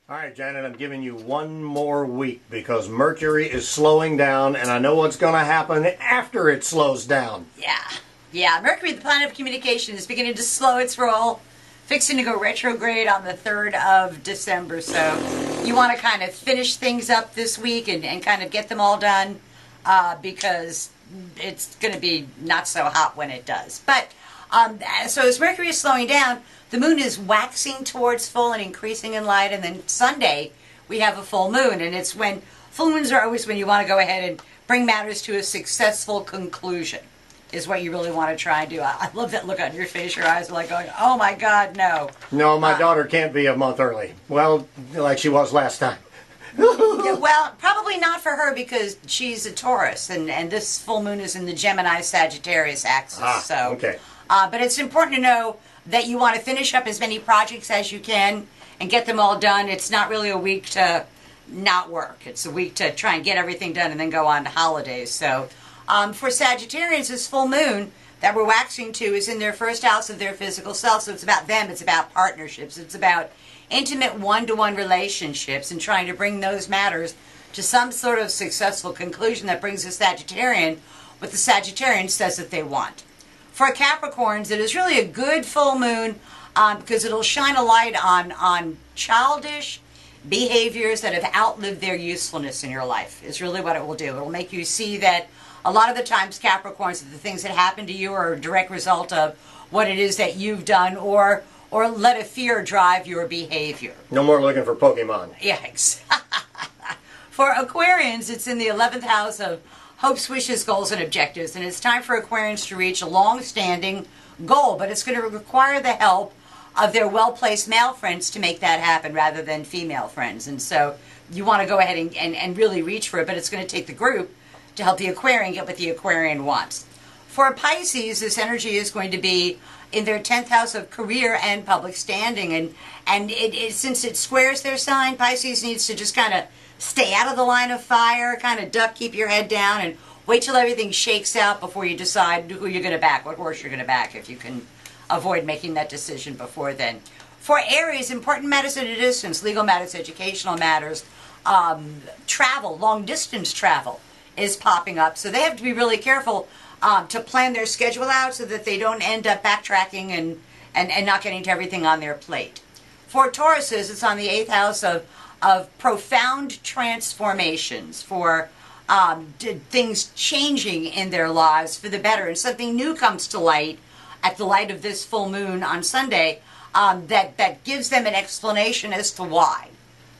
All right, Janet, I'm giving you one more week because Mercury is slowing down, and I know what's going to happen after it slows down. Yeah. Mercury, the planet of communication, is beginning to slow its roll, fixing to go retrograde on the 3rd of December. So you want to kind of finish things up this week and kind of get them all done because it's going to be not so hot when it does. But so as Mercury is slowing down, the moon is waxing towards full and increasing in light, and then Sunday we have a full moon, and it's when full moons are always when you want to go ahead and bring matters to a successful conclusion is what you really want to try and do. I love that look on your face. Your eyes are like going, oh my God, no. No, my daughter can't be a month early. Well, like she was last time. Yeah, well, probably not for her because she's a Taurus, and this full moon is in the Gemini-Sagittarius axis. Okay. But it's important to know that you want to finish up as many projects as you can and get them all done. It's not really a week to not work. It's a week to try and get everything done and then go on to holidays. So for Sagittarians, this full moon that we're waxing to is in their first house of their physical self. So it's about them. It's about partnerships. It's about intimate one-to-one relationships and trying to bring those matters to some sort of successful conclusion that brings a Sagittarian what the Sagittarian says that they want. For Capricorns, it is really a good full moon because it'll shine a light on childish behaviors that have outlived their usefulness in your life, is really what it will do. It will make you see that a lot of the times Capricorns, the things that happen to you are a direct result of what it is that you've done or let a fear drive your behavior. No more looking for Pokemon. Yeah, For Aquarians, it's in the 11th house of hopes, wishes, goals, and objectives. And it's time for Aquarians to reach a long-standing goal, but it's going to require the help of their well-placed male friends to make that happen rather than female friends. And so you want to go ahead and really reach for it, but it's going to take the group to help the Aquarian get what the Aquarian wants. For Pisces, this energy is going to be in their 10th house of career and public standing. And since it squares their sign, Pisces needs to just kind of stay out of the line of fire, kind of duck, keep your head down, and wait till everything shakes out before you decide who you're going to back, what horse you're going to back, if you can avoid making that decision before then. For Aries, important matters at a distance, legal matters, educational matters, travel, long-distance travel is popping up. So they have to be really careful to plan their schedule out so that they don't end up backtracking and not getting to everything on their plate. For Tauruses, it's on the 8th house of profound transformations, for things changing in their lives for the better, and something new comes to light at the light of this full moon on Sunday that gives them an explanation as to why,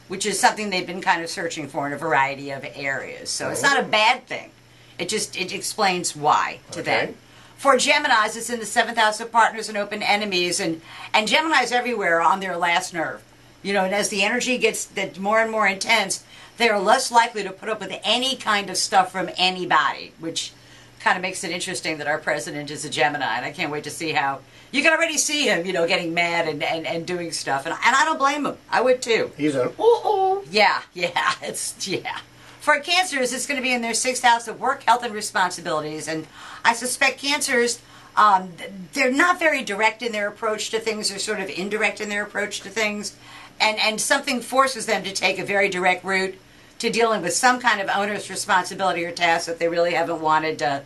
which is something they've been kind of searching for in a variety of areas. So it's not a bad thing. It explains why to them. For Geminis, it's in the 7th house of partners and open enemies, and Geminis everywhere on their last nerve. You know, and as the energy gets more and more intense, they are less likely to put up with any kind of stuff from anybody, which kind of makes it interesting that our president is a Gemini, and I can't wait to see how you can already see him, getting mad and doing stuff, and I don't blame him. I would too. He's a Yeah. For Cancers, it's going to be in their 6th house of work, health, and responsibilities, and I suspect Cancers, they're not very direct in their approach to things. They're sort of indirect in their approach to things. And something forces them to take a very direct route to dealing with some kind of onerous responsibility or task that they really haven't wanted to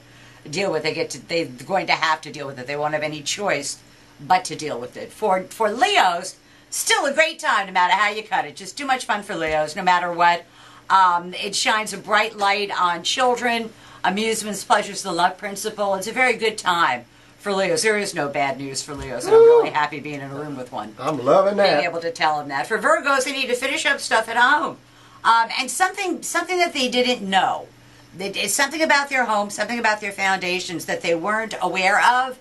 deal with. They're going to have to deal with it. They won't have any choice but to deal with it. For Leos, still a great time no matter how you cut it. Just too much fun for Leos no matter what. It shines a bright light on children, amusements, pleasures, the luck principle. It's a very good time for Leos. There is no bad news for Leos, and I'm really happy being in a room with one. I'm loving that. Being able to tell them that. For Virgos, they need to finish up stuff at home. And something that they didn't know. It's something about their home, something about their foundations that they weren't aware of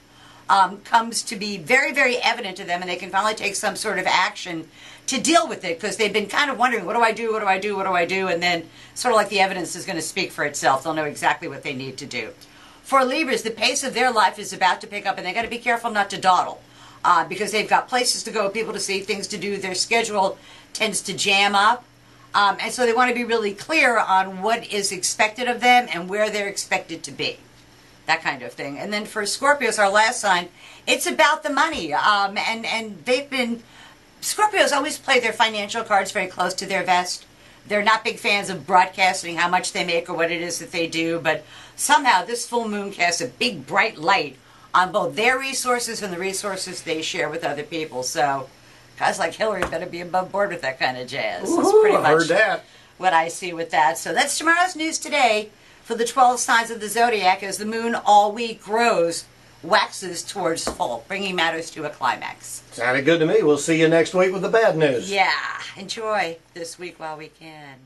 comes to be very, very evident to them, and they can finally take some sort of action to deal with it, because they've been kind of wondering, what do I do, what do I do, what do I do? And then sort of like the evidence is going to speak for itself. They'll know exactly what they need to do. For Libras, the pace of their life is about to pick up, and they've got to be careful not to dawdle because they've got places to go, people to see, things to do. Their schedule tends to jam up, and so they want to be really clear on what is expected of them and where they're expected to be, that kind of thing. And then for Scorpios, our last sign, it's about the money, and they've been Scorpios always play their financial cards very close to their vest. They're not big fans of broadcasting how much they make or what it is that they do, but somehow this full moon casts a big bright light on both their resources and the resources they share with other people. So guys like Hillary better be above board with that kind of jazz. That's pretty much heard that. what I see with that. So that's tomorrow's news today for the 12 signs of the zodiac as the moon all week grows, waxes towards full, bringing matters to a climax. Sounded good to me. We'll see you next week with the bad news. Yeah, enjoy this week while we can.